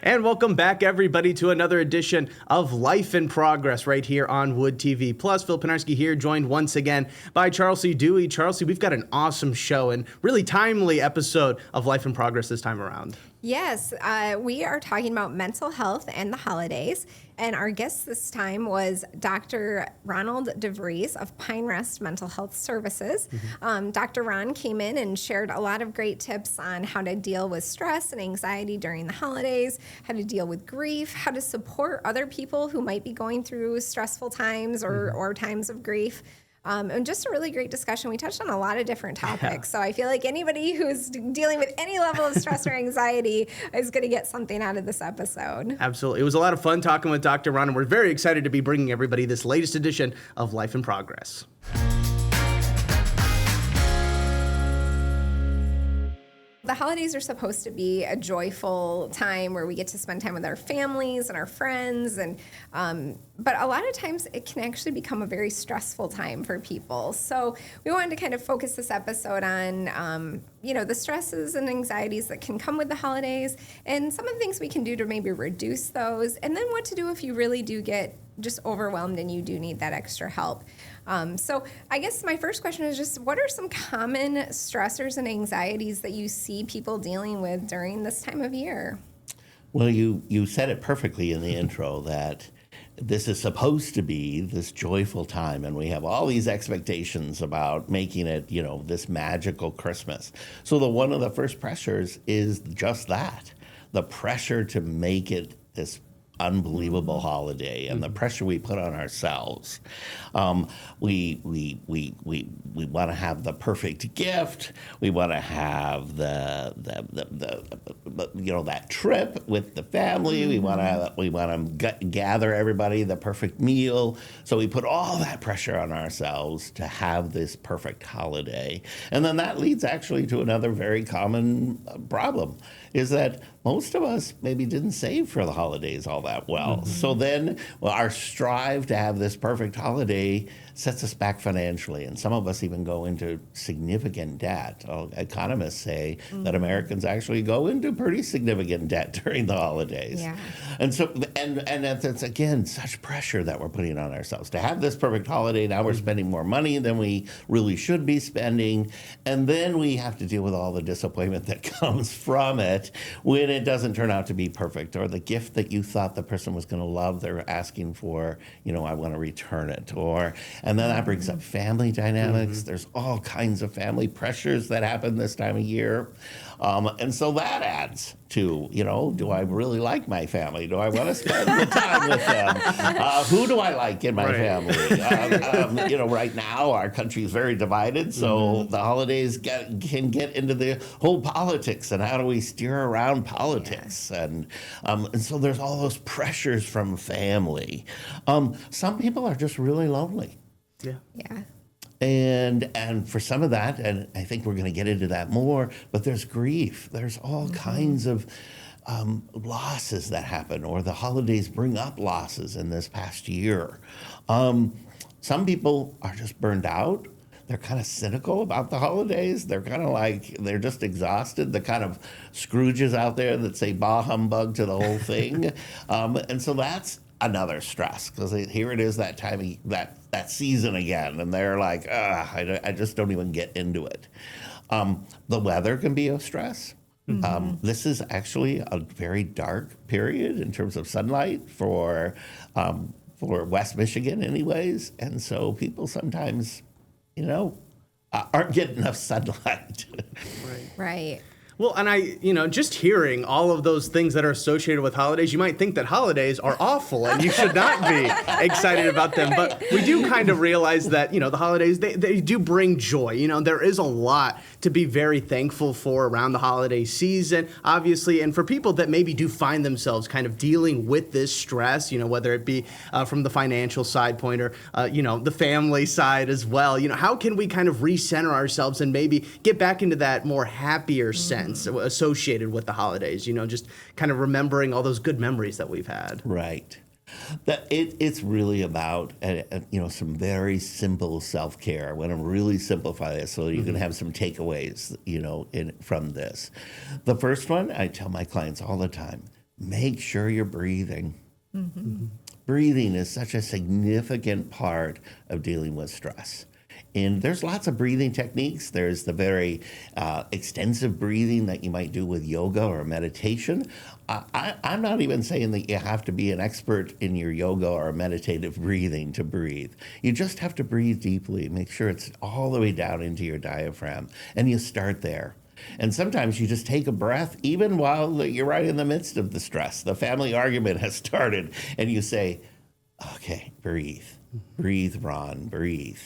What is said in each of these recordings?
And welcome back, everybody, to another edition of Life in Progress right here on Wood TV Plus. Phil Penarski here, joined once again by Charles C. Dewey. Charles C., we've got an awesome show and really timely episode of Life in Progress this time around. Yes, we are talking about mental health and the holidays. And our guest this time was Dr. Ronald DeVries of Pine Rest Mental Health Services. Dr. Ron came in and shared a lot of great tips on how to deal with stress and anxiety during the holidays, how to deal with grief, how to support other people who might be going through stressful times or times of grief. And just a really great discussion. We touched on a lot of different topics. So I feel like anybody who's dealing with any level of stress or anxiety is going to get something out of this episode. Absolutely. It was a lot of fun talking with Dr. Ron, and we're very excited to be bringing everybody this latest edition of Life in Progress. The holidays are supposed to be a joyful time where we get to spend time with our families and our friends, and but a lot of times it can actually become a very stressful time for people. So we wanted to kind of focus this episode on the stresses and anxieties that can come with the holidays, and some of the things we can do to maybe reduce those, and then what to do if you really do get just overwhelmed and you do need that extra help. So I guess my first question is just, what are some common stressors and anxieties that you see people dealing with during this time of year? Well, you said it perfectly in the intro that this is supposed to be this joyful time, and we have all these expectations about making it, this magical Christmas. So one of the first pressures is just that, the pressure to make it this unbelievable holiday, and the pressure we put on ourselves. We want to have the perfect gift. We want to have the that trip with the family. We want to gather everybody, the perfect meal. So we put all that pressure on ourselves to have this perfect holiday, and then that leads actually to another very common problem, is that most of us maybe didn't save for the holidays all that well. So then our strive to have this perfect holiday sets us back financially, and some of us even go into significant debt. Economists say that Americans actually go into pretty significant debt during the holidays. Yeah. And so and that's again such pressure that we're putting on ourselves to have this perfect holiday. Now we're spending more money than we really should be spending, and then we have to deal with all the disappointment that comes from it when it doesn't turn out to be perfect, or the gift that you thought the person was going to love, they're asking for, I want to return it, and then that brings up family dynamics. There's all kinds of family pressures that happen this time of year. And so that adds to, do I really like my family? Do I want to spend the time with them? Who do I like in my family? Right now our country is very divided, so the holidays can get into the whole politics, and how do we steer around politics? And so there's all those pressures from family. Some people are just really lonely. Yeah. And for some of that, and I think we're going to get into that more, but there's grief. There's all kinds of losses that happen, or the holidays bring up losses in this past year. Some people are just burned out. They're kind of cynical about the holidays. They're kind of like, they're just exhausted. The kind of Scrooges out there that say bah humbug to the whole thing. And so that's another stress, because here it is that time of that season again, and they're like, I just don't even get into it. The weather can be a stress. This is actually a very dark period in terms of sunlight for West Michigan anyways, and so people sometimes, aren't getting enough sunlight. Right. Well, and just hearing all of those things that are associated with holidays, you might think that holidays are awful and you should not be excited about them. But we do kind of realize that, the holidays, they do bring joy. There is a lot to be very thankful for around the holiday season, obviously. And for people that maybe do find themselves kind of dealing with this stress, whether it be from the financial side point or, the family side as well, how can we kind of recenter ourselves and maybe get back into that more happier sense associated with the holidays, just kind of remembering all those good memories that we've had. Right. It's really about some very simple self-care. I want to really simplify this so you can have some takeaways from this. The first one, I tell my clients all the time, make sure you're breathing. Breathing is such a significant part of dealing with stress. And there's lots of breathing techniques. There's the very extensive breathing that you might do with yoga or meditation. I'm not even saying that you have to be an expert in your yoga or meditative breathing to breathe. You just have to breathe deeply, make sure it's all the way down into your diaphragm, and you start there. And sometimes you just take a breath, even while you're right in the midst of the stress. The family argument has started, and you say, okay, breathe. Breathe, Ron, breathe.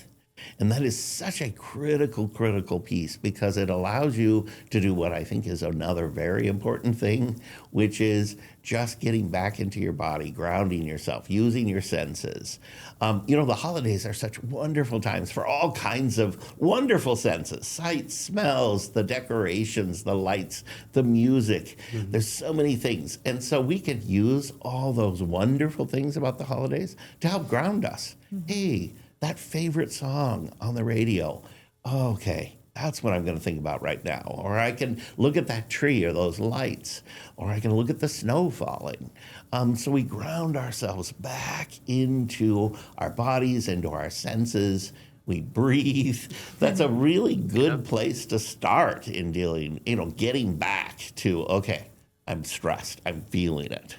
And that is such a critical piece, because it allows you to do what I think is another very important thing, which is just getting back into your body, grounding yourself, using your senses. The holidays are such wonderful times for all kinds of wonderful senses: sights, smells, the decorations, the lights, the music. There's so many things. And so we could use all those wonderful things about the holidays to help ground us. Hey, that favorite song on the radio, okay, that's what I'm going to think about right now. Or I can look at that tree or those lights, or I can look at the snow falling. So we ground ourselves back into our bodies, into our senses. We breathe. That's a really good place to start in dealing, getting back to, okay, I'm stressed, I'm feeling it.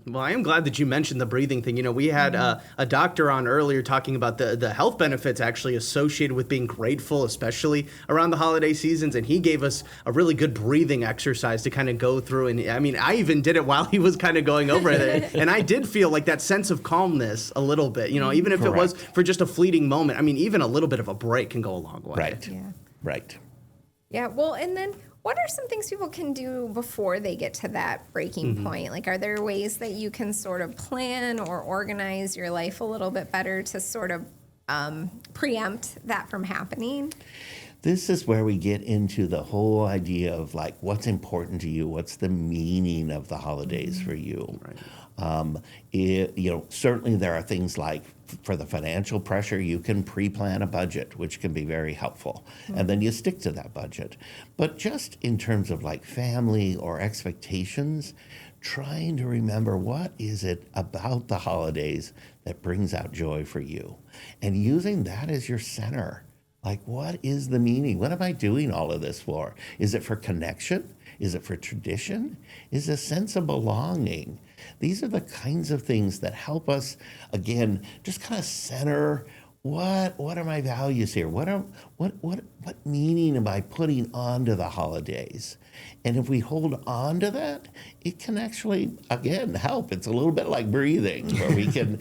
Well, I am glad that you mentioned the breathing thing. We had a doctor on earlier talking about the health benefits actually associated with being grateful, especially around the holiday seasons. And he gave us a really good breathing exercise to kind of go through. And I even did it while he was kind of going over it. And I did feel like that sense of calmness a little bit, even if it was for just a fleeting moment. Even a little bit of a break can go a long way. Right. Yeah. Right. Yeah. Well, and then what are some things people can do before they get to that breaking point? Like, are there ways that you can sort of plan or organize your life a little bit better to sort of preempt that from happening? This is where we get into the whole idea of like, what's important to you? What's the meaning of the holidays for you? Right. Certainly there are things like, for the financial pressure, you can pre-plan a budget, which can be very helpful. And then you stick to that budget. But just in terms of like family or expectations, trying to remember, what is it about the holidays that brings out joy for you? And using that as your center. Like, what is the meaning? What am I doing all of this for? Is it for connection? Is it for tradition? Is it a sense of belonging? These are the kinds of things that help us, again, just kind of center, what are my values here? What meaning am I putting onto the holidays? And if we hold on to that, it can actually, again, help. It's a little bit like breathing, where we can,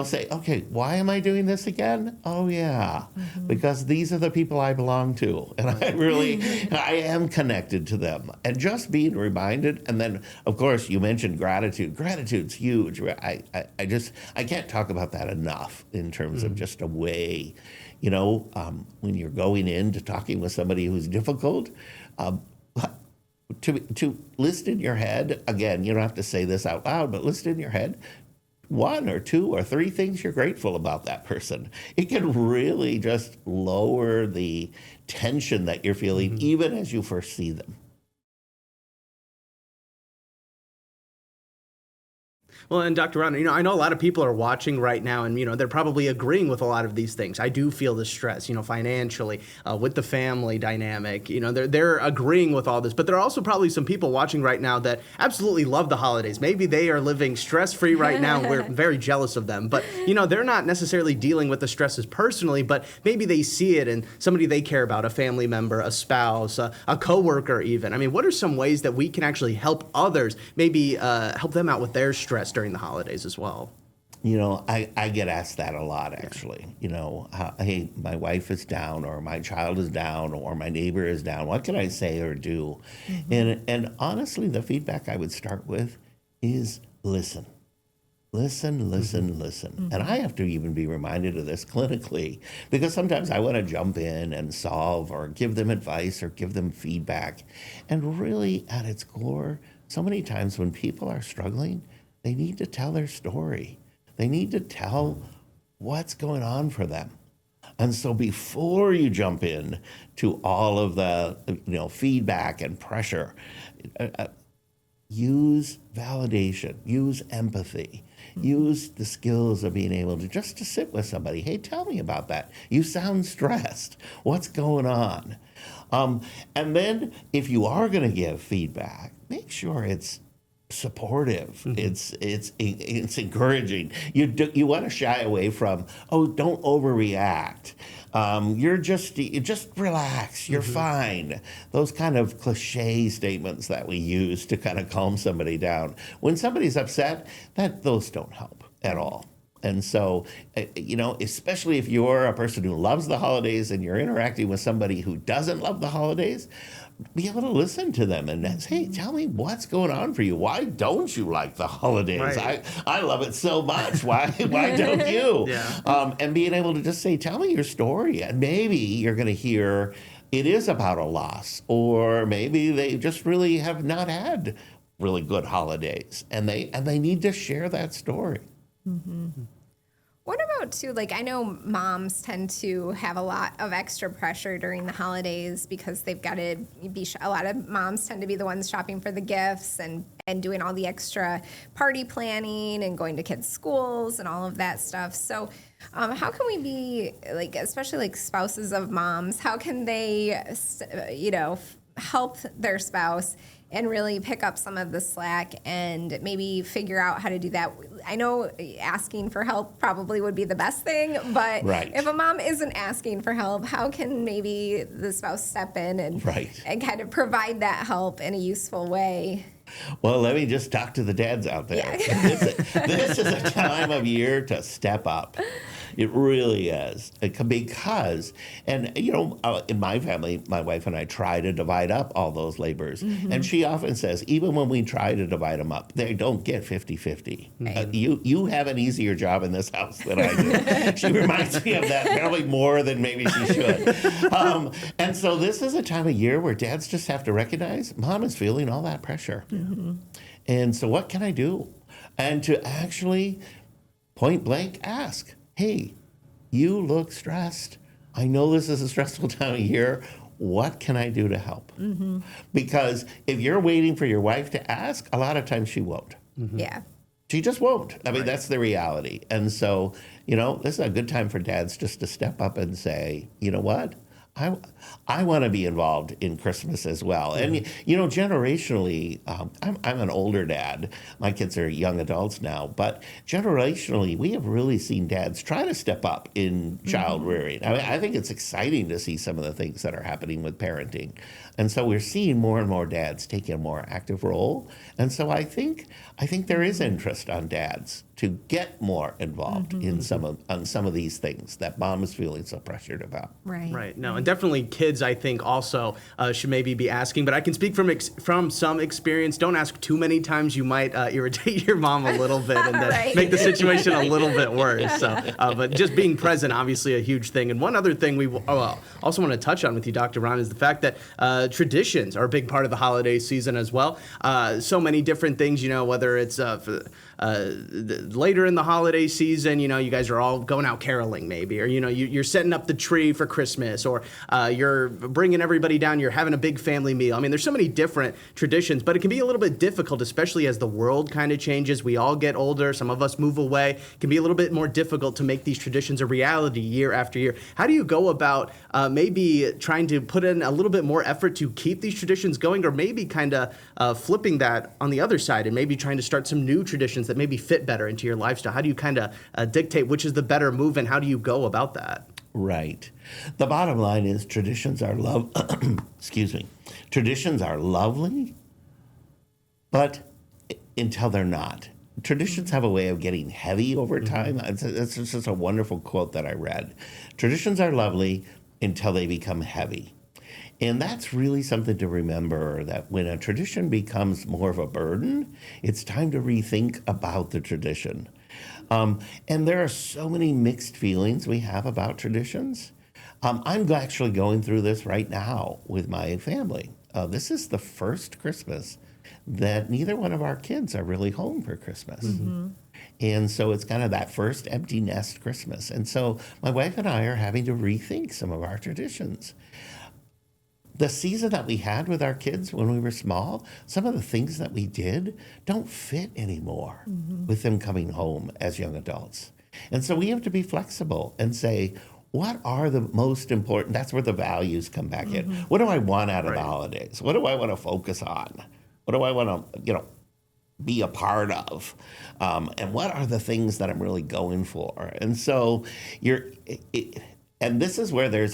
say, okay, why am I doing this again? Oh, yeah, because these are the people I belong to. And I am connected to them. And just being reminded. And then, of course, you mentioned gratitude. Gratitude's huge. I can't talk about that enough in terms of just a way, when you're going into talking with somebody who's difficult, to list in your head, again, you don't have to say this out loud, but list in your head 1 or 2 or 3 things you're grateful about that person. It can really just lower the tension that you're feeling, even as you first see them. Well, and Dr. Ron, I know a lot of people are watching right now, and they're probably agreeing with a lot of these things. I do feel the stress, financially, with the family dynamic. They're agreeing with all this, but there are also probably some people watching right now that absolutely love the holidays. Maybe they are living stress-free right now. We're very jealous of them, but they're not necessarily dealing with the stresses personally, but maybe they see it in somebody they care about, a family member, a spouse, a coworker, even. What are some ways that we can actually help others, maybe help them out with their stress during the holidays as well? I get asked that a lot, actually. Hey, my wife is down, or my child is down, or my neighbor is down. What can I say or do? And honestly, the feedback I would start with is listen. Listen. And I have to even be reminded of this clinically, because sometimes I want to jump in and solve or give them advice or give them feedback. And really, at its core, so many times when people are struggling, they need to tell their story. They need to tell what's going on for them. And so before you jump in to all of the feedback and pressure, use validation, use empathy, use the skills of being able to just to sit with somebody. Hey, tell me about that. You sound stressed. What's going on? And then if you are going to give feedback, make sure it's supportive. It's encouraging. You want to shy away from, oh, don't overreact. You just relax. You're fine. Those kind of cliche statements that we use to kind of calm somebody down. When somebody's upset, those don't help at all. And so, especially if you're a person who loves the holidays and you're interacting with somebody who doesn't love the holidays, be able to listen to them and say, hey, tell me what's going on for you. Why don't you like the holidays? Right. I love it so much. Why don't you? Yeah. And being able to just say, tell me your story. And maybe you're going to hear it is about a loss, or maybe they just really have not had really good holidays and they need to share that story. What about too, like, I know moms tend to have a lot of extra pressure during the holidays because they've got to be, a lot of moms tend to be the ones shopping for the gifts and doing all the extra party planning and going to kids' schools and all of that stuff. So how can we be, like, especially like spouses of moms, how can they, help their spouse and really pick up some of the slack and maybe figure out how to do that? I know asking for help probably would be the best thing, but if a mom isn't asking for help, how can maybe the spouse step in and kind of provide that help in a useful way? Well, let me just talk to the dads out there. Yeah. This is a time of year to step up. It really is. Because, in my family, my wife and I try to divide up all those labors. And she often says, even when we try to divide them up, they don't get 50-50. You have an easier job in this house than I do. She reminds me of that probably more than maybe she should. And so this is a time of year where dads just have to recognize mom is feeling all that pressure. And so what can I do? And to actually point blank ask, hey, you look stressed. I know this is a stressful time of year. What can I do to help? Because if you're waiting for your wife to ask, a lot of times she won't. Yeah. She just won't. I mean, that's the reality. And so, this is a good time for dads just to step up and say, you know what? I want to be involved in Christmas as well. And, generationally, I'm an older dad. My kids are young adults now. But generationally, we have really seen dads try to step up in child rearing. I mean, I think it's exciting to see some of the things that are happening with parenting. And so we're seeing more and more dads taking a more active role. And so I think there is interest on dads to get more involved in some of these things that mom is feeling so pressured about. Right. No, and definitely kids, I think, also should maybe be asking. But I can speak from some experience. Don't ask too many times. You might irritate your mom a little bit and then make the situation a little bit worse. So, but just being present, obviously, a huge thing. And one other thing we also want to touch on with you, Dr. Ron, is the fact that traditions are a big part of the holiday season as well. So many different things, whether it's later in the holiday season, you guys are all going out caroling maybe, or, you're setting up the tree for Christmas, or you're bringing everybody down, you're having a big family meal. I mean, there's so many different traditions, but it can be a little bit difficult, especially as the world kind of changes. We all get older. Some of us move away. It can be a little bit more difficult to make these traditions a reality year after year. How do you go about maybe trying to put in a little bit more effort to keep these traditions going, or maybe kind of flipping that on the other side and maybe trying to start some new traditions that maybe fit better into your lifestyle? How do you kind of dictate which is the better move, and how do you go about that? Right. The bottom line is traditions are excuse me. Traditions are lovely, but until they're not. Traditions have a way of getting heavy over time. That's just a wonderful quote that I read. Traditions are lovely until they become heavy. And that's really something to remember, that when a tradition becomes more of a burden, it's time to rethink about the tradition. And there are so many mixed feelings we have about traditions. I'm actually going through this right now with my family. This is the first Christmas that neither one of our kids are really home for Christmas. And so it's kind of that first empty nest Christmas. And so my wife and I are having to rethink some of our traditions. the season that we had with our kids when we were small, some of the things that we did don't fit anymore with them coming home as young adults. And so we have to be flexible and say, what are the most important? That's where the values come back in. What do I want out of the holidays? What do I want to focus on? What do I want to, be a part of? And what are the things that I'm really going for? And so and this is where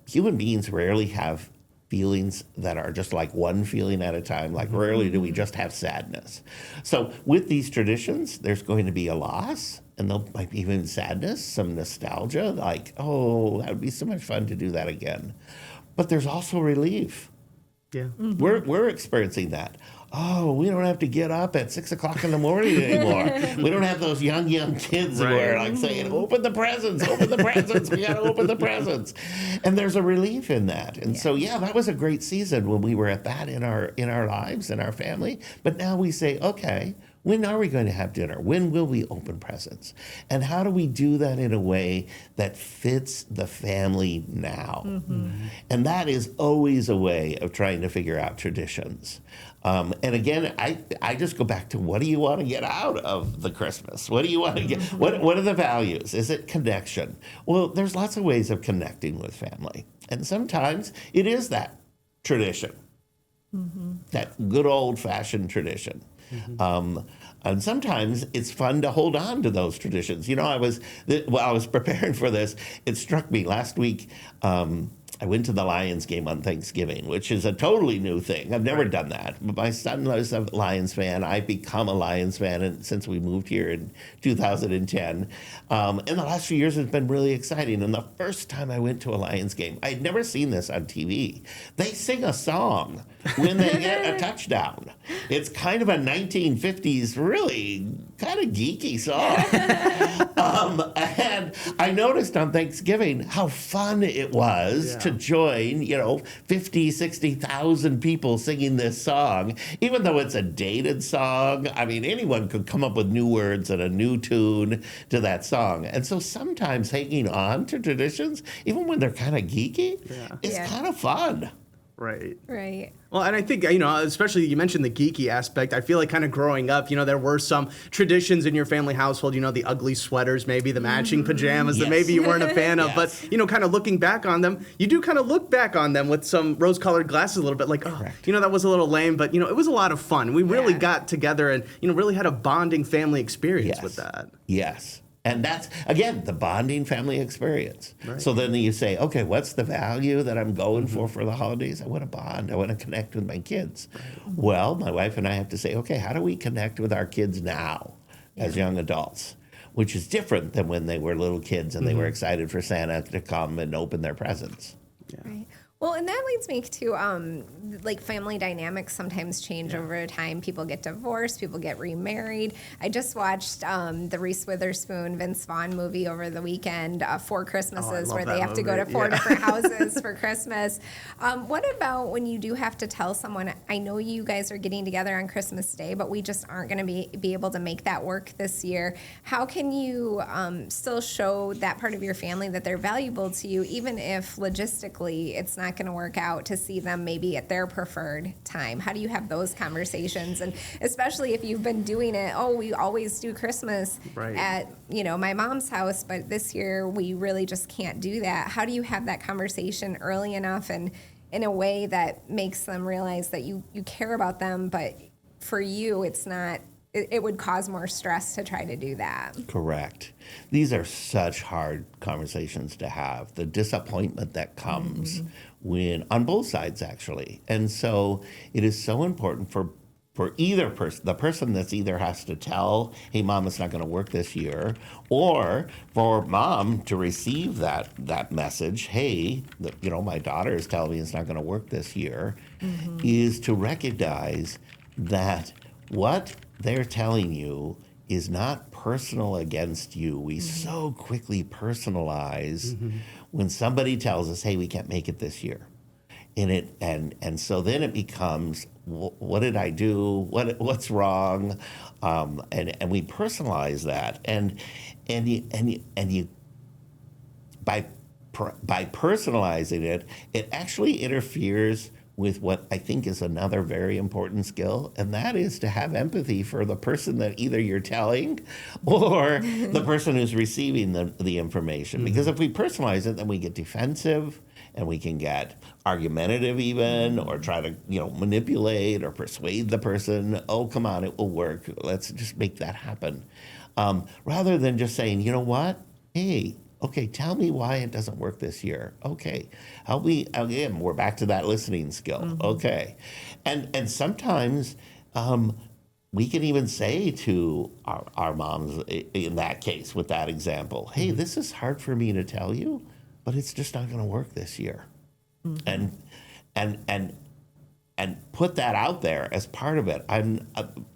human beings rarely have feelings that are just like one feeling at a time. Like rarely do we just have sadness. So with these traditions, there's going to be a loss, and there might be even sadness, some nostalgia, like, oh, that would be so much fun to do that again. But there's also relief. Yeah. We're experiencing that. Oh, we don't have to get up at 6 o'clock in the morning anymore. We don't have those young kids who are like saying, open the presents, we got to open the presents. And there's a relief in that. And so, that was a great season when we were at that in our lives, in our family. But now we say, okay, when are we going to have dinner? When will we open presents? And how do we do that in a way that fits the family now? And that is always a way of trying to figure out traditions. And again, I just go back to, what do you want to get out of the Christmas? What do you want to get? What are the values? Is it connection? Well, there's lots of ways of connecting with family. And sometimes it is that tradition, that good old-fashioned tradition. And sometimes it's fun to hold on to those traditions. I was preparing for this. It struck me last week. I went to the Lions game on Thanksgiving, which is a totally new thing. I've never done that. But my son was a Lions fan. I've become a Lions fan since we moved here in 2010. And the last few years has been really exciting. And the first time I went to a Lions game, I'd never seen this on TV. They sing a song when they get a touchdown. It's kind of a 1950s, really kind of geeky song. And I noticed on Thanksgiving how fun it was to join, 50, 60,000 people singing this song, even though it's a dated song. I mean, anyone could come up with new words and a new tune to that song. And so sometimes hanging on to traditions, even when they're kind of geeky, is kind of fun. Right. Well, and I think, especially you mentioned the geeky aspect. I feel like kind of growing up, there were some traditions in your family household, the ugly sweaters, maybe the matching pajamas that maybe you weren't a fan of. But, kind of looking back on them, you do kind of look back on them with some rose-colored glasses a little bit like, that was a little lame, but, it was a lot of fun. We really got together and, really had a bonding family experience with that. Yes. And that's, again, the bonding family experience. So then you say, okay, what's the value that I'm going for the holidays? I want to bond. I want to connect with my kids. Well, my wife and I have to say, okay, how do we connect with our kids now as young adults? Which is different than when they were little kids and they were excited for Santa to come and open their presents. Right. Well, and that leads me to family dynamics sometimes change over time. People get divorced, people get remarried. I just watched the Reese Witherspoon, Vince Vaughn movie over the weekend, Four Christmases, where they have to go to four different houses for Christmas. What about when you do have to tell someone, I know you guys are getting together on Christmas Day, but we just aren't going to be able to make that work this year. How can you still show that part of your family that they're valuable to you, even if logistically it's not going to work out to see them maybe at their preferred time? How do you have those conversations? And especially if you've been doing it, we always do Christmas at, my mom's house, but this year we really just can't do that. How do you have that conversation early enough and in a way that makes them realize that you care about them, but for you, it's not, it would cause more stress to try to do that. Correct. These are such hard conversations to have. The disappointment that comes when, on both sides actually. And so it is so important for either person, the person that's either has to tell, hey, mom, it's not going to work this year, or for mom to receive that message, hey, my daughter is telling me it's not going to work this year, is to recognize that what they're telling you is not personal against you. We so quickly personalize when somebody tells us, hey, we can't make it this year. And so then it becomes, what did I do? What's wrong? And we personalize that. And you by by personalizing it, it actually interferes with what I think is another very important skill, and that is to have empathy for the person that either you're telling or the person who's receiving the information. Because if we personalize it, then we get defensive and we can get argumentative even, or try to, manipulate or persuade the person. Oh, come on, it will work. Let's just make that happen. Rather than just saying, you know what? Hey, okay, tell me why it doesn't work this year. Okay, help me, again, we're back to that listening skill. Okay. And sometimes we can even say to our moms in that case, with that example, hey, this is hard for me to tell you, but it's just not going to work this year. And put that out there as part of it.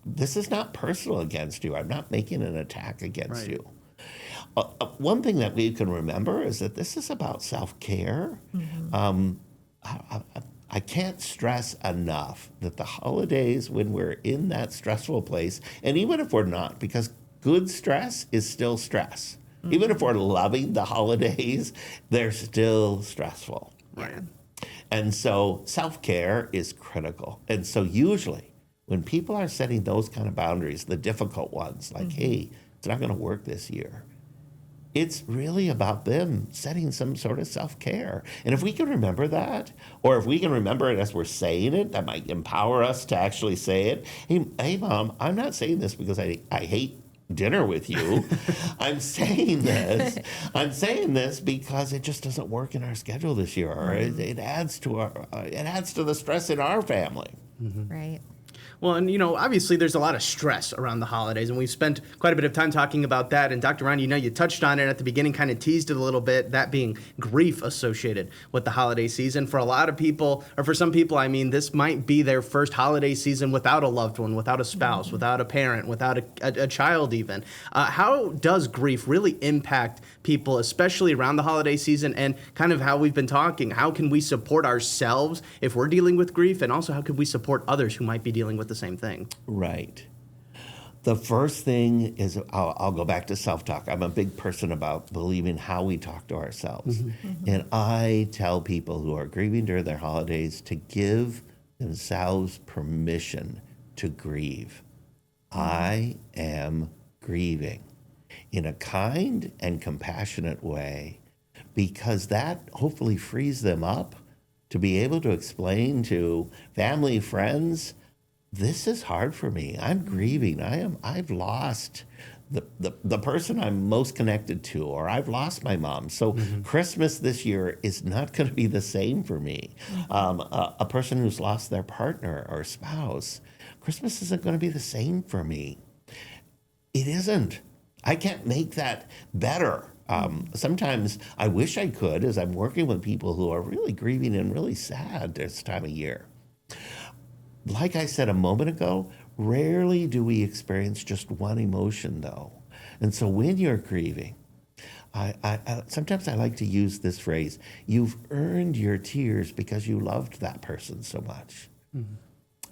This is not personal against you. I'm not making an attack against you. One thing that we can remember is that this is about self-care. I can't stress enough that the holidays, when we're in that stressful place, and even if we're not, because good stress is still stress. Even if we're loving the holidays, they're still stressful. Right. And so self-care is critical. And so usually when people are setting those kind of boundaries, the difficult ones, like, hey, it's not going to work this year, it's really about them setting some sort of self-care. And if we can remember that, or if we can remember it as we're saying it, that might empower us to actually say it. Hey, Mom, I'm not saying this because I hate dinner with you. I'm saying this because it just doesn't work in our schedule this year. Or it adds to the stress in our family. Right. Well, and obviously there's a lot of stress around the holidays, and we've spent quite a bit of time talking about that. And Dr. Ron, you touched on it at the beginning, kind of teased it a little bit, that being grief associated with the holiday season. For a lot of people, or for some people, this might be their first holiday season without a loved one, without a spouse, without a parent, without a child even. How does grief really impact people, especially around the holiday season, and kind of how we've been talking? How can we support ourselves if we're dealing with grief, and also how can we support others who might be dealing with the same thing? Right. The first thing is, I'll go back to self-talk. I'm a big person about believing how we talk to ourselves. And I tell people who are grieving during their holidays to give themselves permission to grieve. I am grieving in a kind and compassionate way, because that hopefully frees them up to be able to explain to family, friends, this is hard for me. I'm grieving. I've lost the person I'm most connected to, or I've lost my mom. So Christmas this year is not going to be the same for me. A person who's lost their partner or spouse, Christmas isn't going to be the same for me. It isn't. I can't make that better. Sometimes I wish I could, as I'm working with people who are really grieving and really sad this time of year. Like I said a moment ago, rarely do we experience just one emotion, though. And so when you're grieving, sometimes I like to use this phrase, you've earned your tears because you loved that person so much.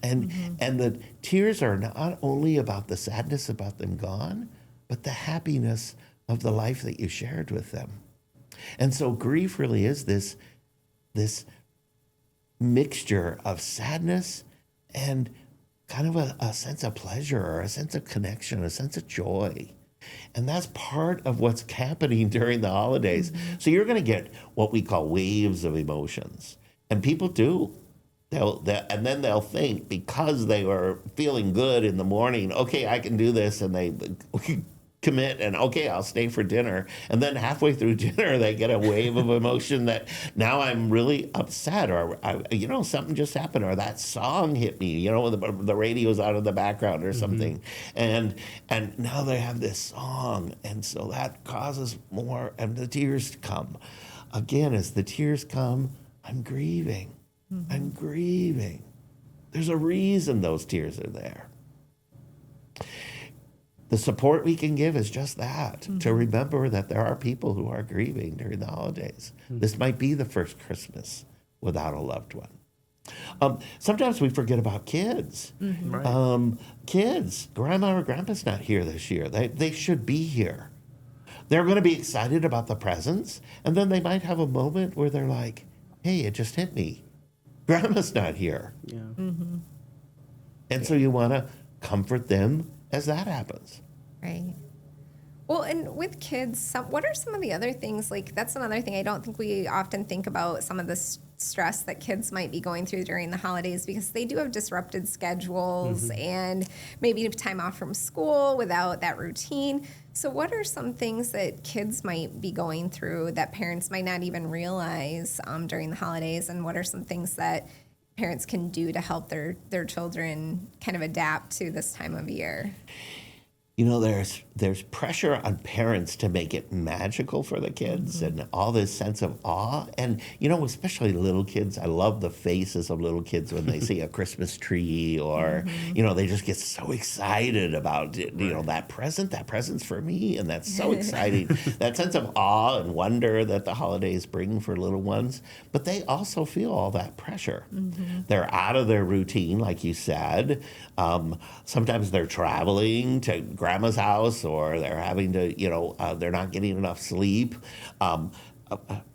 And the tears are not only about the sadness about them gone, but the happiness of the life that you shared with them. And so grief really is this mixture of sadness and kind of a sense of pleasure, or a sense of connection, a sense of joy. And that's part of what's happening during the holidays. So you're going to get what we call waves of emotions. And people do. And then they'll think, because they were feeling good in the morning, okay, I can do this, and they commit, and okay, I'll stay for dinner. And then halfway through dinner, they get a wave of emotion that now I'm really upset, or something just happened, or that song hit me, the radio's out in the background or something. And now they have this song, and so that causes more, and the tears come. Again, as the tears come, I'm grieving. I'm grieving. There's a reason those tears are there. The support we can give is just that, to remember that there are people who are grieving during the holidays. This might be the first Christmas without a loved one. Sometimes we forget about kids. Kids, grandma or grandpa's not here this year. They should be here. they're going to be excited about the presents, and then they might have a moment where they're like, hey, it just hit me. Grandma's not here. Yeah. And so you want to comfort them as that happens. Right. Well, and with kids, what are some of the other things? Like, that's another thing I don't think we often think about, some of the stress that kids might be going through during the holidays, because they do have disrupted schedules and maybe time off from school without that routine. So what are some things that kids might be going through that parents might not even realize during the holidays? And what are some things that parents can do to help their children kind of adapt to this time of year? You know, there's pressure on parents to make it magical for the kids and all this sense of awe. And, you know, especially little kids, I love the faces of little kids when they see a Christmas tree or, you know, they just get so excited about it. You know, that present's for me. And that's so exciting. That sense of awe and wonder that the holidays bring for little ones. But they also feel all that pressure. They're out of their routine, like you said. Sometimes they're traveling to grandma's house, or they're having to, you know, they're not getting enough sleep.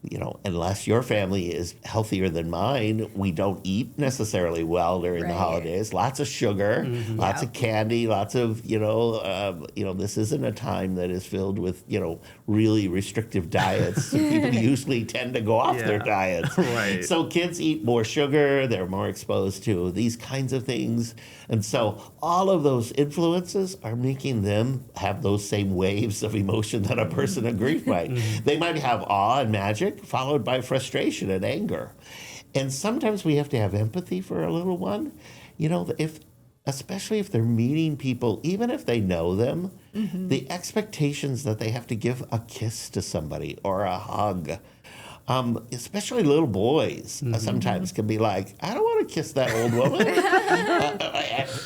You know, unless your family is healthier than mine, we don't eat necessarily well during the holidays. Lots of sugar, lots of candy, lots of, you know, this isn't a time that is filled with, you know, really restrictive diets. People usually tend to go off their diets. Right. So kids eat more sugar, they're more exposed to these kinds of things. And so all of those influences are making them have those same waves of emotion that a person of grief might. They might have awe and magic, followed by frustration and anger. And sometimes we have to have empathy for a little one. You know, especially if they're meeting people, even if they know them, the expectations that they have to give a kiss to somebody or a hug, especially little boys, sometimes can be like, I don't want to kiss that old woman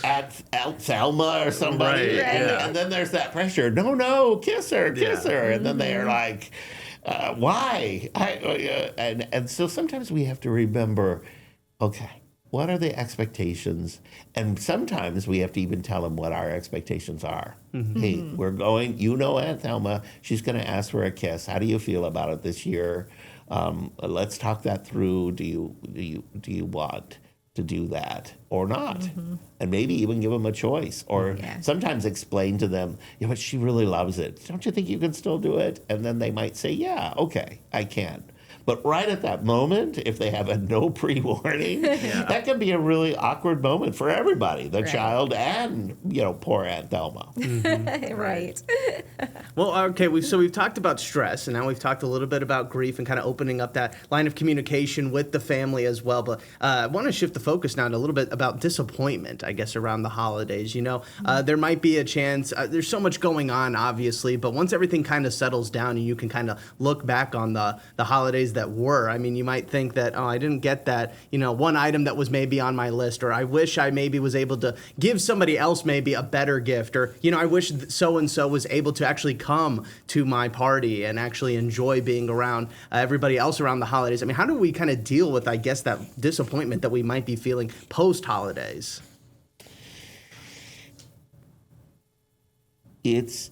at Thelma or somebody. And then there's that pressure. No, kiss her. And then they're like, why? And so sometimes we have to remember, okay, what are the expectations? And sometimes we have to even tell them what our expectations are. Hey, we're going, you know, Aunt Thelma, she's going to ask for a kiss. How do you feel about it this year? Let's talk that through. Do you want to do that or not? And maybe even give them a choice, or sometimes explain to them, you know, but she really loves it. Don't you think you can still do it? And then they might say, yeah, okay, I can. But right at that moment, if they have a no pre-warning, that can be a really awkward moment for everybody, the child and, you know, poor Aunt Thelma. Right. Well, okay, so we've talked about stress, and now we've talked a little bit about grief and kind of opening up that line of communication with the family as well. But I want to shift the focus now to a little bit about disappointment, I guess, around the holidays. You know, there might be a chance, there's so much going on, obviously, but once everything kind of settles down and you can kind of look back on the holidays that were, I mean, you might think that, oh, I didn't get that, you know, one item that was maybe on my list, or I wish I maybe was able to give somebody else maybe a better gift, or, you know, I wish so-and-so was able to actually come to my party and actually enjoy being around everybody else around the holidays. I mean, how do we kind of deal with, I guess, that disappointment that we might be feeling post-holidays? It's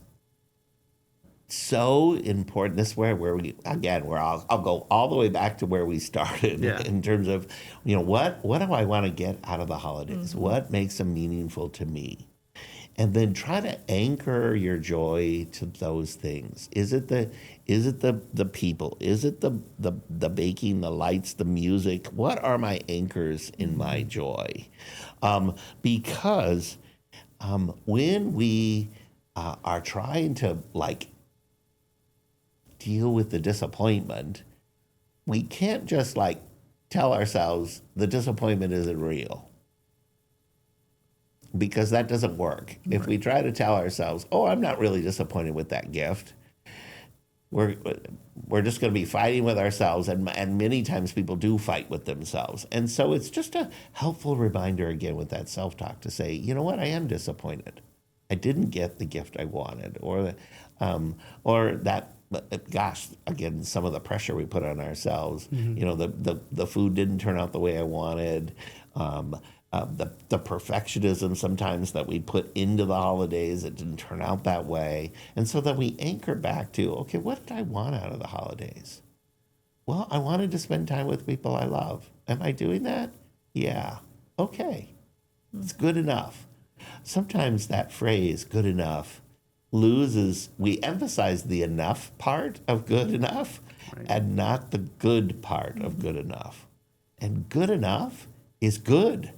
so important. This is where I'll go all the way back to where we started in terms of, you know, what do I want to get out of the holidays? What makes them meaningful to me? And then try to anchor your joy to those things. Is it the people? Is it the baking, the lights, the music? What are my anchors in my joy? Because when we are trying to deal with the disappointment, we can't just tell ourselves the disappointment isn't real, because that doesn't work. If we try to tell ourselves, oh, I'm not really disappointed with that gift, we're just going to be fighting with ourselves, and many times people do fight with themselves. And so it's just a helpful reminder again with that self-talk to say, you know what, I am disappointed. I didn't get the gift I wanted, or that. Gosh, again, some of the pressure we put on ourselves. You know, the food didn't turn out the way I wanted. the perfectionism sometimes that we put into the holidays. It didn't turn out that way. And so then we anchor back to, okay, what did I want out of the holidays? Well, I wanted to spend time with people I love. Am I doing that? Yeah. Okay. It's good enough. Sometimes that phrase, good enough, we emphasize the enough part of good enough and not the good part of good enough. And good enough is good.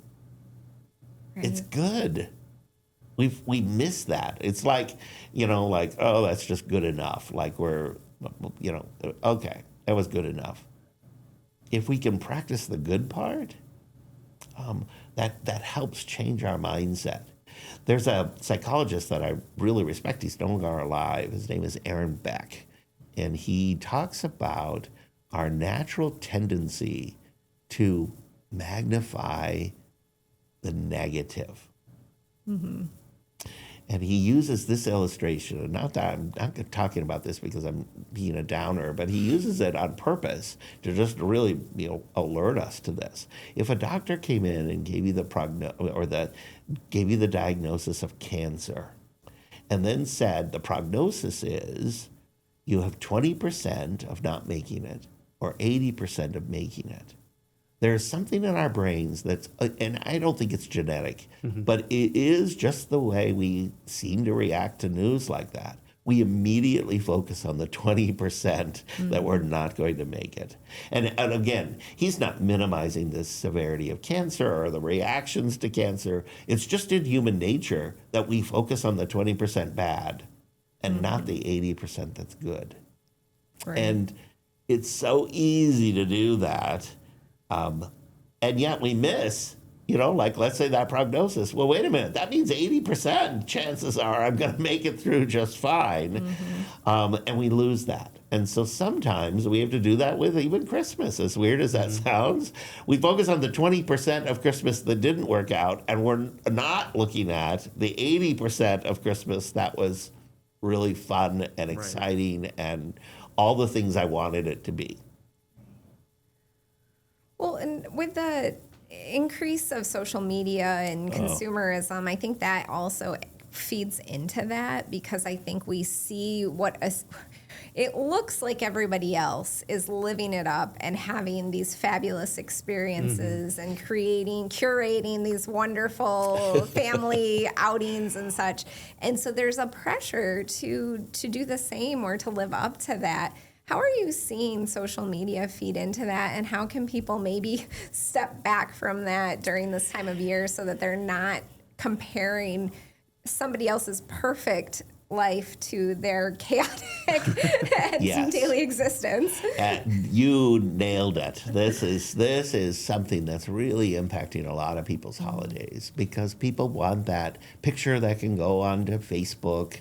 Right. It's good. We miss that. It's like, oh, that's just good enough. Like we're, okay, that was good enough. If we can practice the good part, that helps change our mindset. There's a psychologist that I really respect. He's no longer alive. His name is Aaron Beck. And he talks about our natural tendency to magnify the negative. Mm-hmm. And he uses this illustration, and not that I'm not talking about this because I'm being a downer, but he uses it on purpose to just really, alert us to this. If a doctor came in and gave you gave you the diagnosis of cancer, and then said the prognosis is you have 20% of not making it or 80% of making it, there's something in our brains that's, and I don't think it's genetic, but it is just the way we seem to react to news like that. We immediately focus on the 20% that we're not going to make it. And again, he's not minimizing the severity of cancer or the reactions to cancer. It's just in human nature that we focus on the 20% bad and not the 80% that's good. Right. And it's so easy to do that. And yet we miss, let's say that prognosis. Well, wait a minute. That means 80% chances are I'm going to make it through just fine. And we lose that. And so sometimes we have to do that with even Christmas, as weird as that sounds. We focus on the 20% of Christmas that didn't work out, and we're not looking at the 80% of Christmas that was really fun and exciting and all the things I wanted it to be. Well, and with the increase of social media and consumerism, I think that also feeds into that, because I think we see it looks like everybody else is living it up and having these fabulous experiences and curating these wonderful family outings and such. And so there's a pressure to do the same or to live up to that. How are you seeing social media feed into that, and how can people maybe step back from that during this time of year so that they're not comparing somebody else's perfect life to their chaotic and daily existence? You nailed it. This is something that's really impacting a lot of people's holidays, because people want that picture that can go onto Facebook,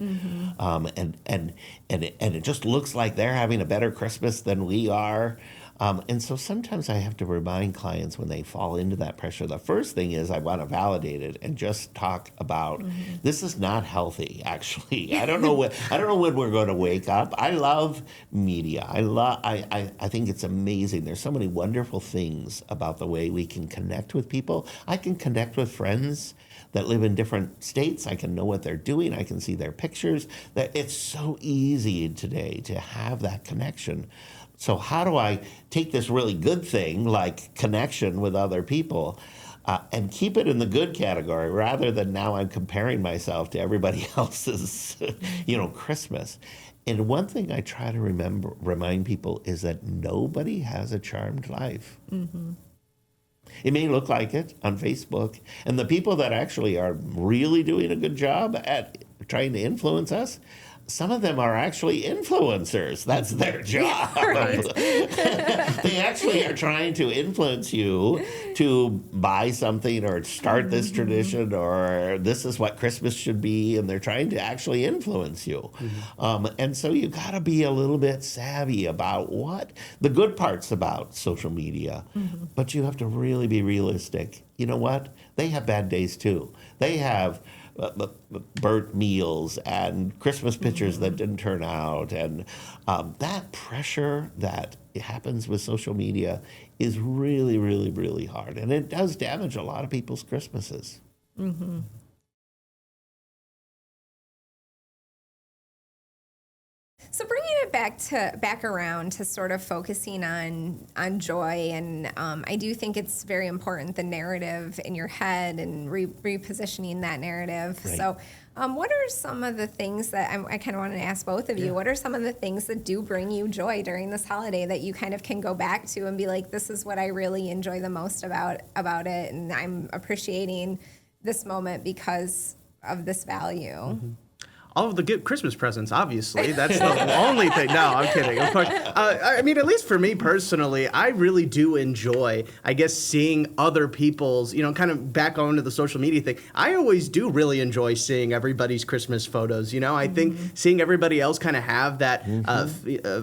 and it just looks like they're having a better Christmas than we are. And so sometimes I have to remind clients when they fall into that pressure, the first thing is I want to validate it and just talk about this is not healthy, actually. I don't know when we're going to wake up. I love media. I think it's amazing. There's so many wonderful things about the way we can connect with people. I can connect with friends that live in different states. I can know what they're doing. I can see their pictures. That it's so easy today to have that connection. So how do I take this really good thing, like connection with other people, and keep it in the good category, rather than now I'm comparing myself to everybody else's, Christmas? And one thing I try to remind people is that nobody has a charmed life. It may look like it on Facebook, and the people that actually are really doing a good job at trying to influence us, some of them are actually influencers. That's their job. They actually are trying to influence you to buy something or start this tradition, or this is what Christmas should be, and they're trying to actually influence you. And so you got to be a little bit savvy about what the good parts about social media, but you have to really be realistic. You know what? They have bad days too. They have burnt meals and Christmas pictures that didn't turn out, and that pressure that happens with social media is really, really, really hard. And it does damage a lot of people's Christmases. Mm-hmm. So bringing it back around to sort of focusing on joy, and I do think it's very important, the narrative in your head and repositioning that narrative. Right. So what are some of the things that I kind of wanted to ask both of you? What are some of the things that do bring you joy during this holiday that you kind of can go back to and be like, this is what I really enjoy the most about it, and I'm appreciating this moment because of this value? Mm-hmm. All of the good Christmas presents, obviously. That's the only thing. No, I'm kidding. Of course. I mean, at least for me personally, I really do enjoy, I guess, seeing other people's, kind of back onto the social media thing. I always do really enjoy seeing everybody's Christmas photos. I think seeing everybody else kind of have that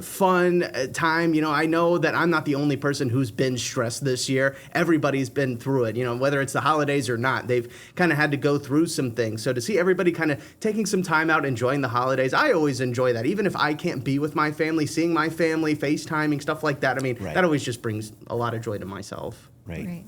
fun time. I know that I'm not the only person who's been stressed this year. Everybody's been through it, whether it's the holidays or not. They've kind of had to go through some things. So to see everybody kind of taking some time out, enjoying the holidays, I always enjoy that. Even if I can't be with my family, seeing my family, FaceTiming, stuff like that. I mean, that always just brings a lot of joy to myself. Right.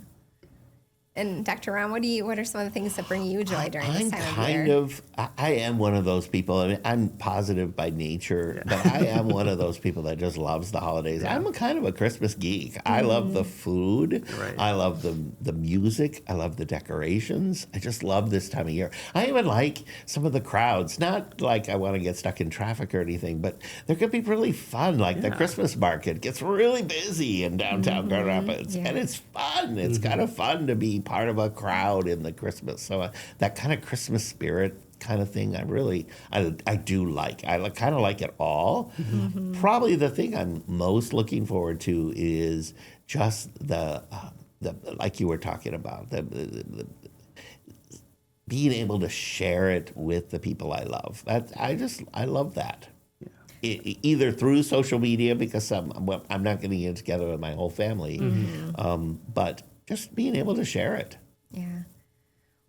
And Dr. Ron, what are some of the things that bring you joy during this time of year? I am one of those people. I mean, I'm positive by nature, but I am one of those people that just loves the holidays. I'm a kind of a Christmas geek. I love the food. Right. I love the music. I love the decorations. I just love this time of year. I even like some of the crowds. Not like I want to get stuck in traffic or anything, but they're going to be really fun. Like the Christmas market gets really busy in downtown Grand Rapids, and it's fun. It's kind of fun to be part of a crowd in the Christmas. So that kind of Christmas spirit kind of thing, I do like. I kind of like it all. Probably the thing I'm most looking forward to is just the like you were talking about, the being able to share it with the people I love. I love that. Either through social media, because I'm not getting it together with my whole family, but just being able to share it. Yeah.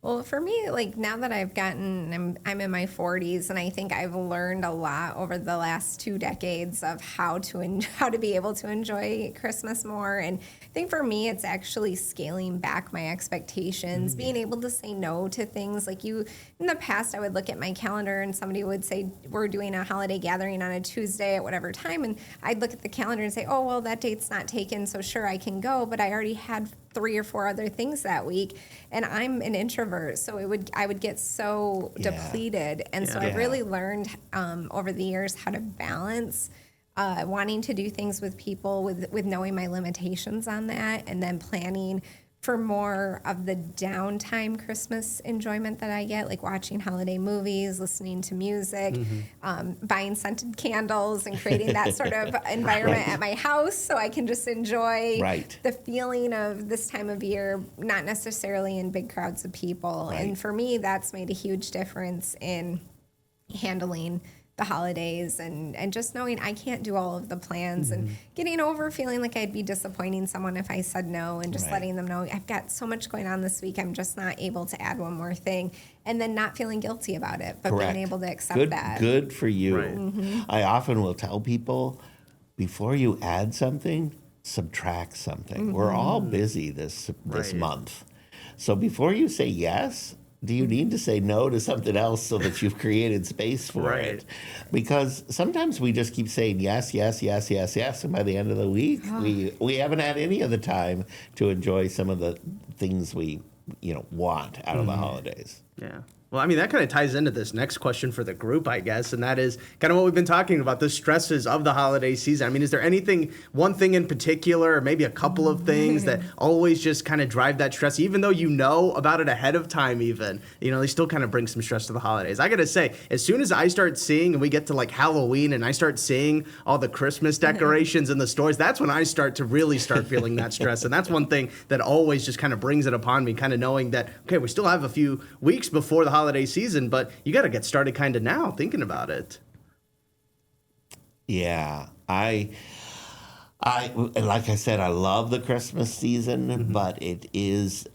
Well, for me, like now that I'm in my 40s, and I think I've learned a lot over the last 2 decades of how to be able to enjoy Christmas more. And I think for me, it's actually scaling back my expectations, being able to say no to things. Like in the past, I would look at my calendar and somebody would say, we're doing a holiday gathering on a Tuesday at whatever time. And I'd look at the calendar and say, oh, well, that date's not taken, so sure, I can go. But I already had 3 or 4 other things that week, and I'm an introvert, so I would get so depleted. And so I've really learned over the years how to balance wanting to do things with people with knowing my limitations on that, and then planning for more of the downtime Christmas enjoyment that I get, like watching holiday movies, listening to music, buying scented candles, and creating that sort of environment at my house so I can just enjoy the feeling of this time of year, not necessarily in big crowds of people. And for me, that's made a huge difference in handling the holidays and just knowing I can't do all of the plans and getting over feeling like I'd be disappointing someone if I said no, and just letting them know I've got so much going on this week, I'm just not able to add one more thing, and then not feeling guilty about it, but being able to accept that. Good for you. I often will tell people, before you add something, subtract something. We're all busy this month. So before you say yes, do you need to say no to something else so that you've created space for it? Because sometimes we just keep saying yes, yes, yes, yes, yes, and by the end of the week, we haven't had any of the time to enjoy some of the things we want out of the holidays. Yeah. Well, I mean, that kind of ties into this next question for the group, I guess, and that is kind of what we've been talking about, the stresses of the holiday season. I mean, is there one thing in particular, or maybe a couple of things that always just kind of drive that stress, even though you know about it ahead of time even? They still kind of bring some stress to the holidays. I got to say, as soon as I start seeing, and we get to like Halloween, and I start seeing all the Christmas decorations in the stores, that's when I start feeling that stress. And that's one thing that always just kind of brings it upon me, kind of knowing that, okay, we still have a few weeks before the holiday season, but you got to get started kind of now thinking about it. Yeah, I like I said, I love the Christmas season, but it's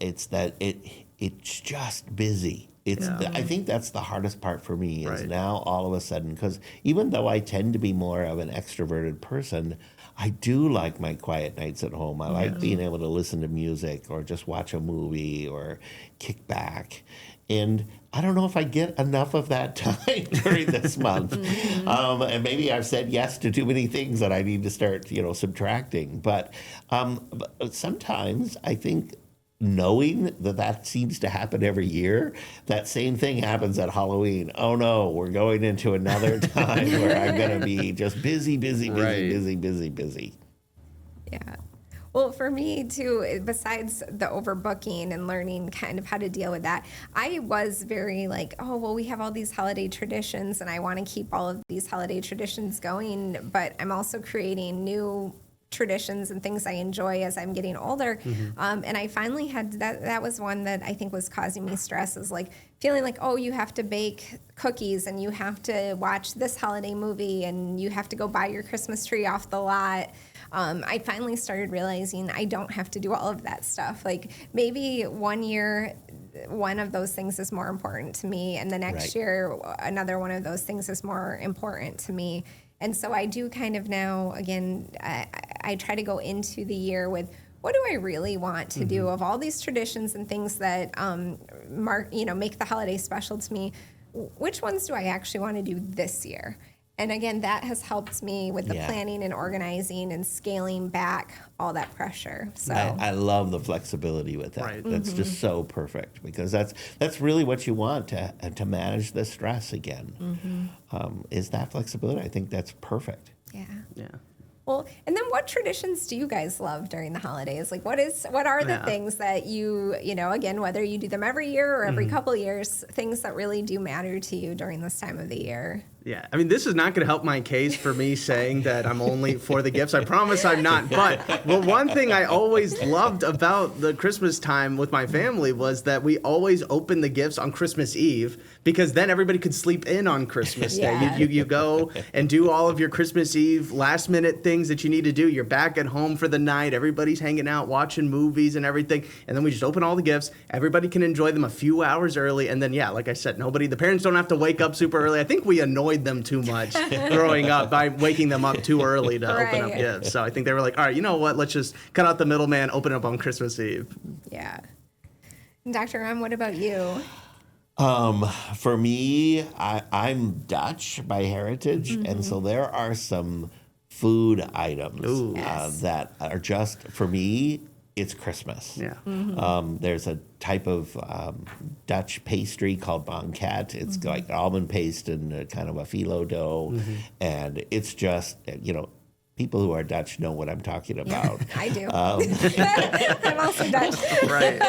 it's just busy. I think that's the hardest part for me is Right. now all of a sudden, because even though I tend to be more of an extroverted person, I do like my quiet nights at home. I like being able to listen to music or just watch a movie or kick back. And I don't know if I get enough of that time during this month. And maybe I've said yes to too many things that I need to start, subtracting. But sometimes I think knowing that seems to happen every year, that same thing happens at Halloween. Oh no, we're going into another time where I'm going to be just busy. Yeah. Well, for me too, besides the overbooking and learning kind of how to deal with that, I was very like, oh, well, we have all these holiday traditions and I want to keep all of these holiday traditions going, but I'm also creating new traditions and things I enjoy as I'm getting older. And I finally had that was one that I think was causing me stress, is like feeling like, oh, you have to bake cookies and you have to watch this holiday movie and you have to go buy your Christmas tree off the lot. I finally started realizing I don't have to do all of that stuff. Like maybe one year, one of those things is more important to me, and the next year, another one of those things is more important to me. And so I do kind of now, again, I try to go into the year with, what do I really want to do of all these traditions and things that make the holiday special to me? Which ones do I actually want to do this year? And again, that has helped me with the planning and organizing and scaling back all that pressure. So I love the flexibility with that. Right. That's just so perfect, because that's really what you want to manage the stress again. Is that flexibility? I think that's perfect. yeah. Yeah. Well, and then what traditions do you guys love during the holidays? Like what are the things that you again, whether you do them every year or every couple of years, things that really do matter to you during this time of the year? Yeah, I mean, this is not going to help my case for me saying that I'm only for the gifts. I promise I'm not. But one thing I always loved about the Christmas time with my family was that we always opened the gifts on Christmas Eve, because then everybody could sleep in on Christmas Day. Yeah. You go and do all of your Christmas Eve last minute things that you need to do. You're back at home for the night. Everybody's hanging out, watching movies and everything. And then we just open all the gifts. Everybody can enjoy them a few hours early. And then, yeah, like I said, the parents don't have to wake up super early. I think we annoyed them too much growing up by waking them up too early to open up gifts. So I think they were like, all right, you know what? Let's just cut out the middleman, open up on Christmas Eve. Yeah. And Dr. Ram, what about you? For me, I'm Dutch by heritage, and so there are some food items that are just, for me, it's Christmas. Yeah. There's a type of Dutch pastry called banket. It's like almond paste and kind of a phyllo dough, and it's just, people who are Dutch know what I'm talking about. I do. I'm also Dutch. Right.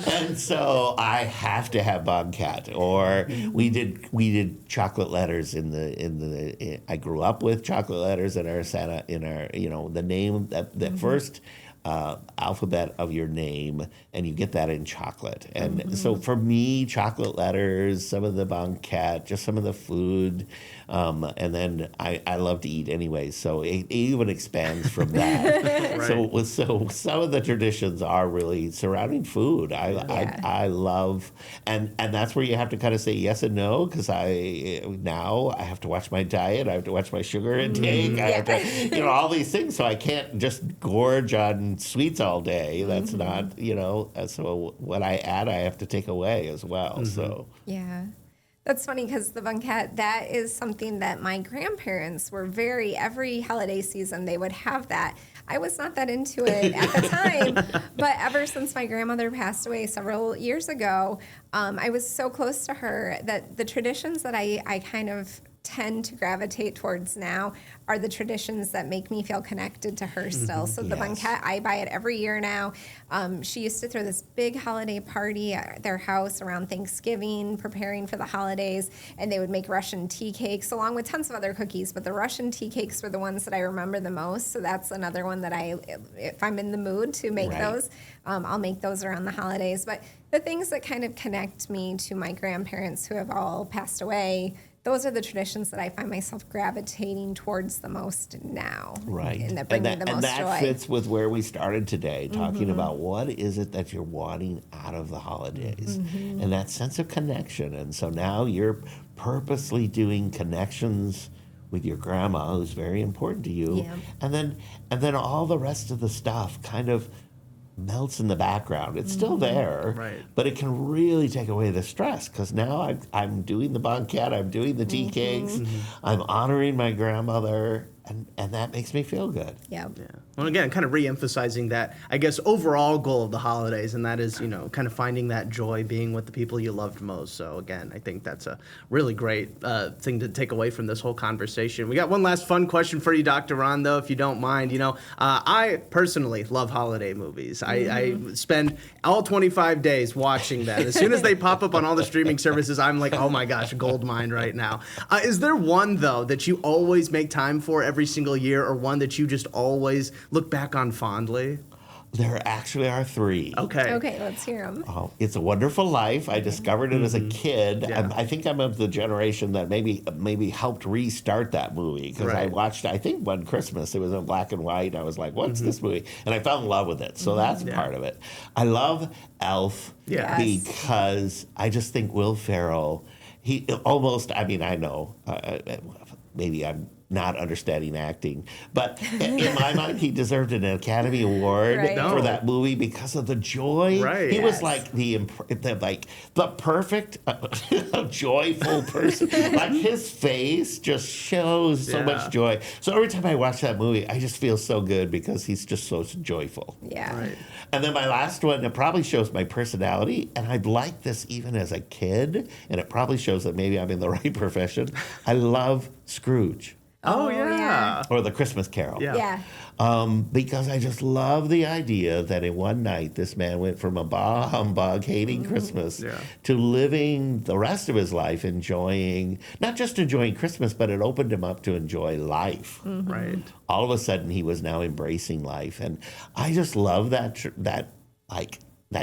And so I have to have banket. Or we did chocolate letters I grew up with chocolate letters in our Santa, the name that first alphabet of your name, and you get that in chocolate. And so for me, chocolate letters, some of the banquet, just some of the food, and then I love to eat anyway, so it even expands from that. Right. So some of the traditions are really surrounding food. I love, and that's where you have to kind of say yes and no, because I have to watch my diet, I have to watch my sugar intake, I have to, all these things, so I can't just gorge on sweets all day. That's not, so what I add, I have to take away as well. So Yeah. That's funny, because the banquet, that is something that my grandparents were every holiday season, they would have that. I was not that into it at the time, but ever since my grandmother passed away several years ago, I was so close to her that the traditions that I kind of tend to gravitate towards now are the traditions that make me feel connected to her still. So the banquet, I buy it every year now. She used to throw this big holiday party at their house around Thanksgiving, preparing for the holidays, and they would make Russian tea cakes along with tons of other cookies, but the Russian tea cakes were the ones that I remember the most. So that's another one that if I'm in the mood to make those, I'll make those around the holidays. But the things that kind of connect me to my grandparents who have all passed away, those are the traditions that I find myself gravitating towards the most now. Right. And that bring me the most and that joy. fits with where we started today, talking about what is it that you're wanting out of the holidays and that sense of connection. And so now you're purposely doing connections with your grandma, who's very important to you. Yeah. And then all the rest of the stuff kind of melts in the background. It's still there, Right. but it can really take away the stress because now I'm doing the banquet, I'm doing the tea cakes, I'm honoring my grandmother, and that makes me feel good. Yep. Yeah. Well, again, kind of re-emphasizing that, I guess, overall goal of the holidays, and that is, kind of finding that joy being with the people you loved most. So, again, I think that's a really great thing to take away from this whole conversation. We got one last fun question for you, Dr. Ron, though, if you don't mind. I personally love holiday movies. I spend all 25 days watching them. As soon as they pop up on all the streaming services, I'm like, oh my gosh, gold mine right now. Is there one, though, that you always make time for every single year, or one that you just always look back on fondly? There actually are three. Okay, let's hear them. Oh, It's a Wonderful Life. I discovered it as a kid. Yeah. I think I'm of the generation that maybe helped restart that movie because I Right. watched, I think, one Christmas. It was in black and white. I was like, what's this movie? And I fell in love with it. So that's part of it. I love Elf Yeah. Yes. because I just think Will Ferrell, he almost, I know, maybe I'm not understanding acting, but in my mind, he deserved an Academy Award Right. for that movie because of the joy. Right. He was Yes. like the perfect joyful person. Like his face just shows so Yeah. much joy. So every time I watch that movie, I just feel so good because he's just so joyful. Yeah. Right. And then my last one, it probably shows my personality, and I'd like this even as a kid, and it probably shows that maybe I'm in the right profession. I love Scrooge. Oh, yeah. yeah. Or The Christmas Carol. Yeah. Yeah. Because I just love the idea that in one night this man went from a bah humbug, hating Christmas, Yeah. to living the rest of his life enjoying, not just enjoying Christmas, but it opened him up to enjoy life. Right. All of a sudden he was now embracing life. And I just love that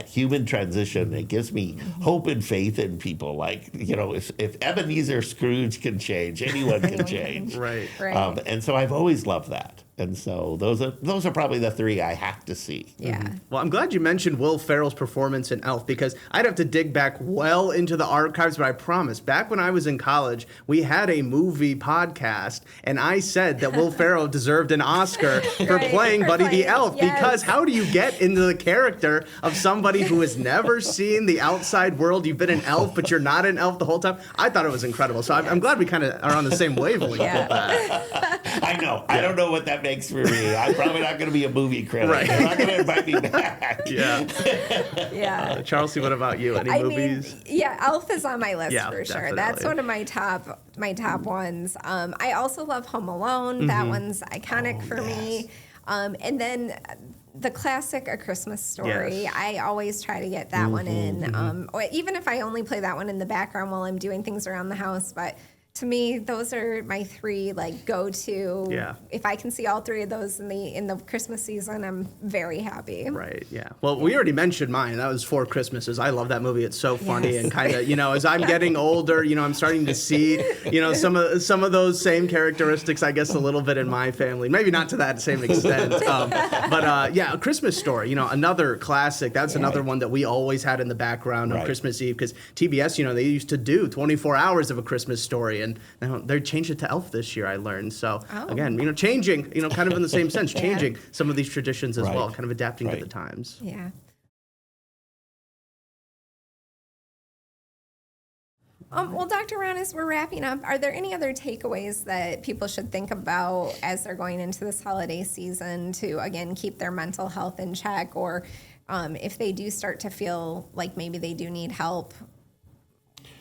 human transition. It gives me hope and faith in people. Like, if Ebenezer Scrooge can change, anyone can change. Right. Right. And so I've always loved that. And so those are probably the three I have to see. Yeah. Well, I'm glad you mentioned Will Ferrell's performance in Elf because I'd have to dig back well into the archives, but I promise, back when I was in college, we had a movie podcast, and I said that Will Ferrell deserved an Oscar for Right, playing for Buddy the playing- Elf yes. because how do you get into the character of somebody who has never seen the outside world? You've been an elf, but you're not an elf the whole time. I thought it was incredible. So I'm glad we kind of are on the same wavelength Yeah. with that. I know. I don't know what that makes for me. I'm probably not going to be a movie critic. Right. They're not going to invite me back. Yeah. Yeah. Chelsea, what about you? Any I movies? mean, yeah, Elf is on my list Yeah, for sure. definitely. That's one of my top ones. I also love Home Alone. Mm-hmm. That one's iconic for me. And then the classic A Christmas Story. Yes. I always try to get that one in. Or even if I only play that one in the background while I'm doing things around the house, but to me, those are my three go-to. Yeah. If I can see all three of those in the Christmas season, I'm very happy. Right, yeah. Well, we already mentioned mine. That was Four Christmases. I love that movie. It's so funny Yes. and kind of, as I'm getting older, I'm starting to see, some of those same characteristics, I guess, a little bit in my family. Maybe not to that same extent. But yeah, A Christmas Story, another classic. That's another one that we always had in the background on Right. Christmas Eve because TBS, they used to do 24 hours of A Christmas Story. And now they changed it to Elf this year, I learned. So again, changing, kind of in the same sense, changing some of these traditions as Right. well, kind of adapting to Right. the times. Yeah. Well, Dr. Ron, as we're wrapping up, are there any other takeaways that people should think about as they're going into this holiday season to, again, keep their mental health in check? Or if they do start to feel like maybe they do need help,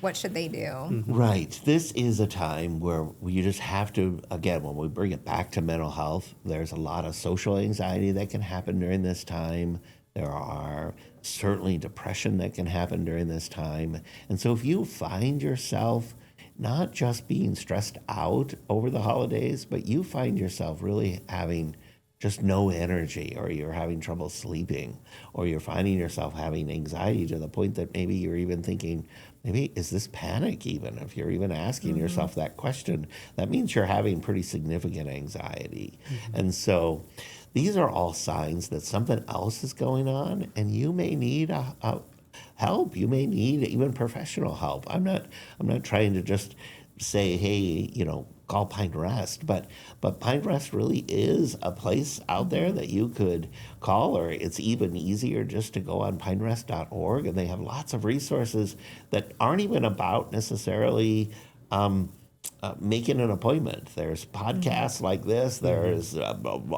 what should they do? Right. This is a time where you just have to, again, when we bring it back to mental health, there's a lot of social anxiety that can happen during this time. There are certainly depression that can happen during this time. And so if you find yourself not just being stressed out over the holidays, but you find yourself really having just no energy, or you're having trouble sleeping, or you're finding yourself having anxiety to the point that maybe you're even thinking, maybe is this panic even? If you're even asking yourself that question, that means you're having pretty significant anxiety. And so these are all signs that something else is going on, and you may need a help. You may need even professional help. I'm not trying to just say, hey, call Pine Rest, but Pine Rest really is a place out there that you could call, or it's even easier just to go on pinerest.org, and they have lots of resources that aren't even about necessarily making an appointment. There's podcasts like this, there's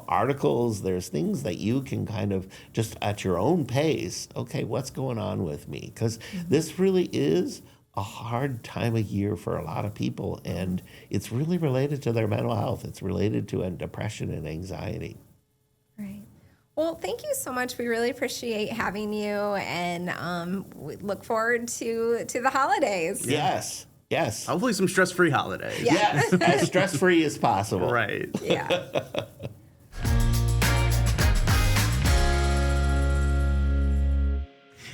articles, there's things that you can kind of just at your own pace, okay, what's going on with me? Because this really is a hard time of year for a lot of people, and it's really related to their mental health. It's related to depression and anxiety. Right. Well, thank you so much. We really appreciate having you, and we look forward to the holidays. Yes. Hopefully some stress-free holidays. Yes, as stress-free as possible. Right. Yeah.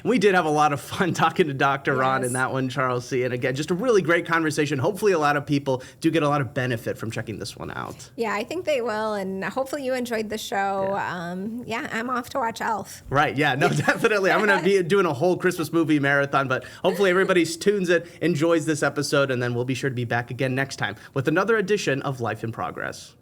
We did have a lot of fun talking to Dr. Ron in that one, Charles C. And again, just a really great conversation. Hopefully a lot of people do get a lot of benefit from checking this one out. Yeah, I think they will. And hopefully you enjoyed the show. Yeah, I'm off to watch Elf. Right. Yeah, no, definitely. I'm going to be doing a whole Christmas movie marathon, but hopefully everybody tunes in, enjoys this episode, and then we'll be sure to be back again next time with another edition of Life in Progress.